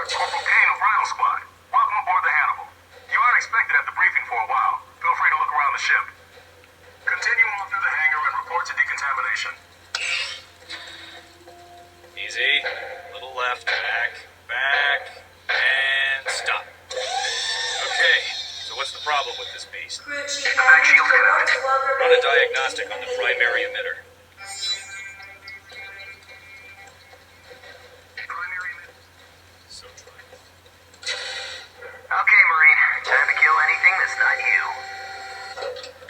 Corporal Kane of Rhino Squad. Welcome aboard the Hannibal. You aren't expected at the briefing for a while. Feel free to look around the ship. Continue on through the hangar and report to decontamination. Easy. Little left. Back. And stop. Okay, so what's the problem with this beast? The back shield's connected. Run a diagnostic on the primary emitter. So try. Okay, Marine. Time to kill anything that's not you.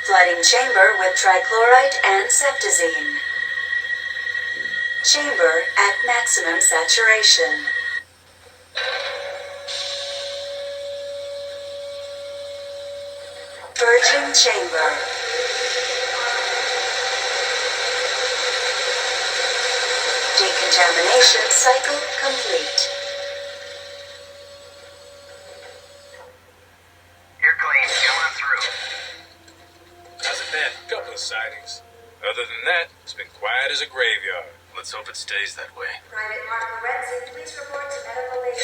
Flooding chamber with trichlorite and septazine. Chamber at maximum saturation. Purging chamber. Decontamination cycle complete. You're clean. Come on through. How's it been? Couple of sightings. Other than that, it's been quiet as a graveyard. Let's hope it stays that way. Private Mark Lorenzi, please report to medical aid.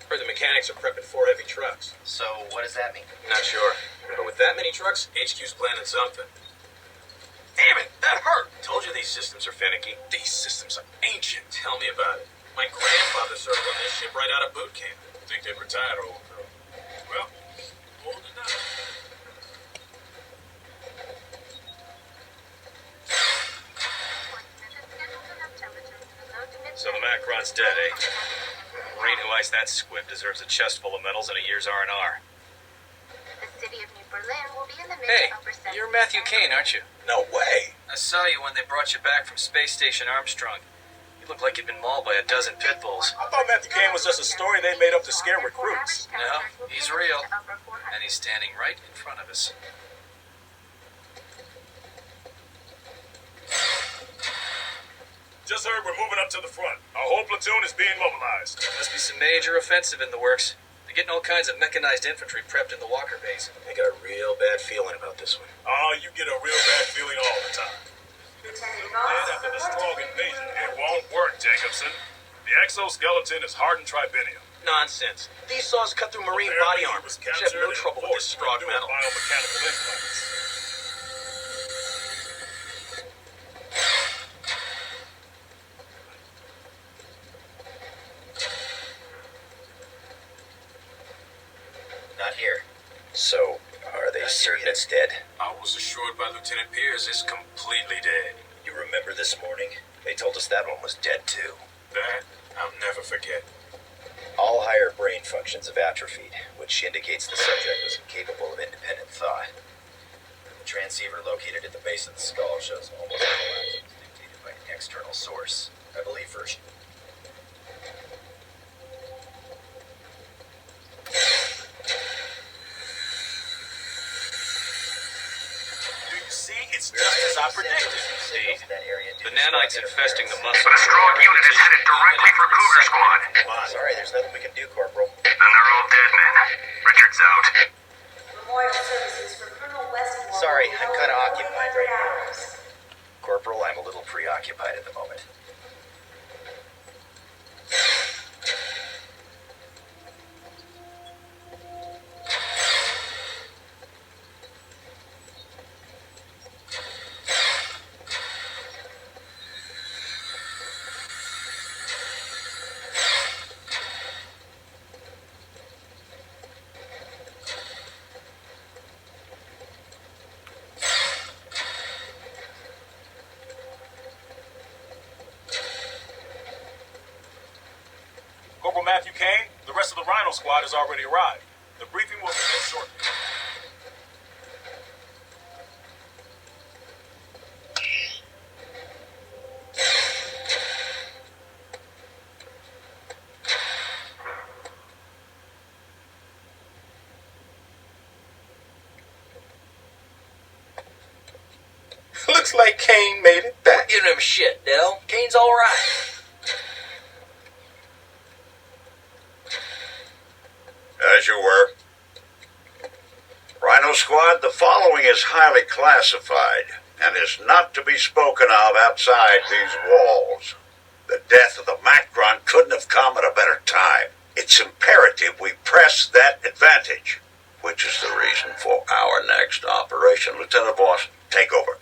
Heard the mechanics are prepping 4 heavy trucks. So, what does that mean? Not sure. But with that many trucks, HQ's planning something. Damn it, that hurt! Told you these systems are finicky. These systems are ancient. Tell me about it. My grandfather served on this ship right out of boot camp. Think they'd retired, old girl. Well, old enough. So the Macron's dead, eh? Marine who iced that squib deserves a chest full of medals and a year's R&R. The city of New Berlin will be in the mid Hey, to upper 70s. you're Matthew Kane, aren't you? No way! I saw you when they brought you back from Space Station Armstrong. You look like you'd been mauled by a dozen pit bulls. I thought Matthew Kane was just a story they made up to scare recruits. No, he's real. And he's standing right in front of us. Just heard we're moving up to the front. Our whole platoon is being mobilized. Must be some major offensive in the works. They're getting all kinds of mechanized infantry prepped in the Walker base. I got a real bad feeling about this one. Oh, you get a real bad feeling all the time. Lieutenant Dead after the Voss, strong invasion. It won't work, Jacobson. The exoskeleton is hardened tribinium. Nonsense. These saws cut through marine body armor. Should have no trouble with this strong metal. Biomechanical implants. Not here. So, are they certain it's dead? I was assured by Lieutenant Pierce it's completely dead. You remember this morning? They told us that one was dead too. That I'll never forget. All higher brain functions have atrophied, which indicates the subject was incapable of independent thought. The transceiver located at the base of the skull shows almost all actions dictated by an external source. I believe version. Do you see? It's just as I predicted. See, That area the nanites infesting the muscle. But a strong unit is headed directly for Cougar Squad. Sorry, there's nothing we can do, Corporal. Then they're all dead men. Richard's out. memorial services for Colonel Westmore. Sorry, will be I'm held kinda in occupied 100 right now. hours. Corporal, I'm a little preoccupied at the moment. Corporal Matthew Kane, the rest of the Rhino Squad has already arrived. The briefing will begin shortly. Looks like Kane made it back. Give him shit, Dell. Kane's all right. As you were. Rhino Squad, the following is highly classified and is not to be spoken of outside these walls. The death of the Macron couldn't have come at a better time. It's imperative we press that advantage, which is the reason for our next operation. Lieutenant Boss, take over.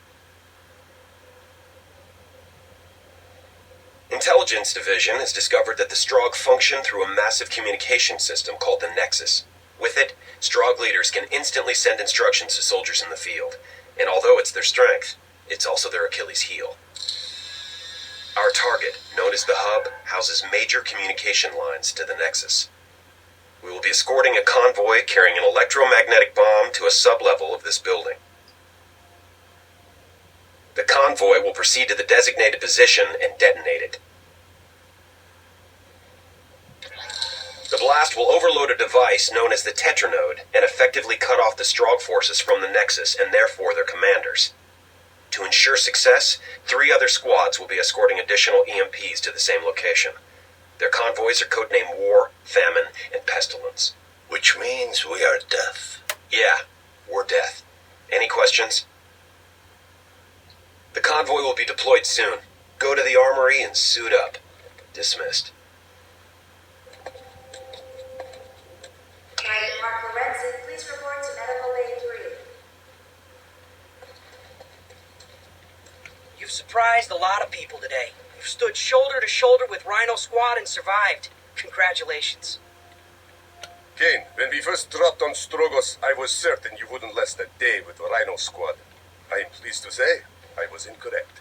Intelligence Division has discovered that the Strogg function through a massive communication system called the Nexus. With it, Strogg leaders can instantly send instructions to soldiers in the field, and although it's their strength, it's also their Achilles heel. Our target, known as the Hub, houses major communication lines to the Nexus. We will be escorting a convoy carrying an electromagnetic bomb to a sublevel of this building. The convoy will proceed to the designated position and detonate it. The blast will overload a device known as the Tetranode and effectively cut off the Strogg forces from the Nexus and therefore their commanders. To ensure success, 3 other squads will be escorting additional EMPs to the same location. Their convoys are codenamed War, Famine, and Pestilence. Which means we are death. Yeah, we're death. Any questions? The convoy will be deployed soon. Go to the armory and suit up. Dismissed. Private Mark Lorenzi, please report to Medical Bay 3. You've surprised a lot of people today. You've stood shoulder to shoulder with Rhino Squad and survived. Congratulations. Kane, when we first dropped on Strogos, I was certain you wouldn't last a day with the Rhino Squad. I am pleased to say I was incorrect.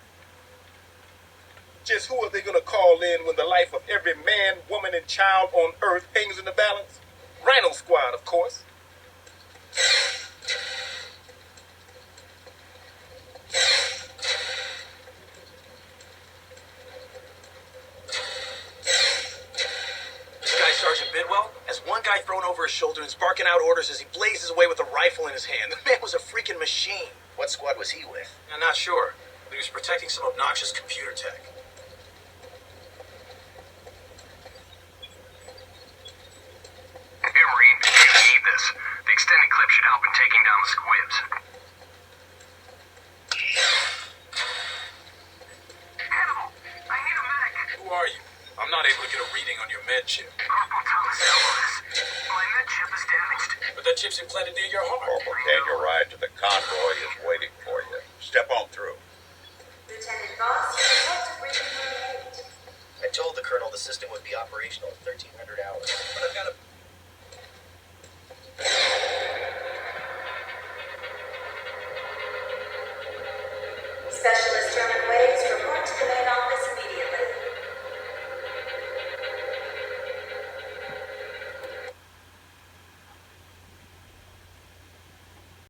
Just who are they going to call in when the life of every man, woman, and child on Earth hangs in the balance? Rhino Squad, of course. Sergeant Bidwell has one guy thrown over his shoulder and is barking out orders as he blazes away with a rifle in his hand. The man was a freaking machine. What squad was he with? I'm not sure, but he was protecting some obnoxious computer tech. Here, Marine, you need this. The extended clip should help in taking down the squibs. Hannibal, I need a medic. Who are you? I'm not able to get a reading on your med chip. Corporal Thomas Alvarez. My med chip is damaged. But that chip's implanted near your heart. Corporal Kane, your ride to the convoy is waiting for you. Step on through. Lieutenant Voss, report to briefing room 8. I told the Colonel the system would be operational in 1,300 hours. But I've got a... Specialist German Waves, report to the main office in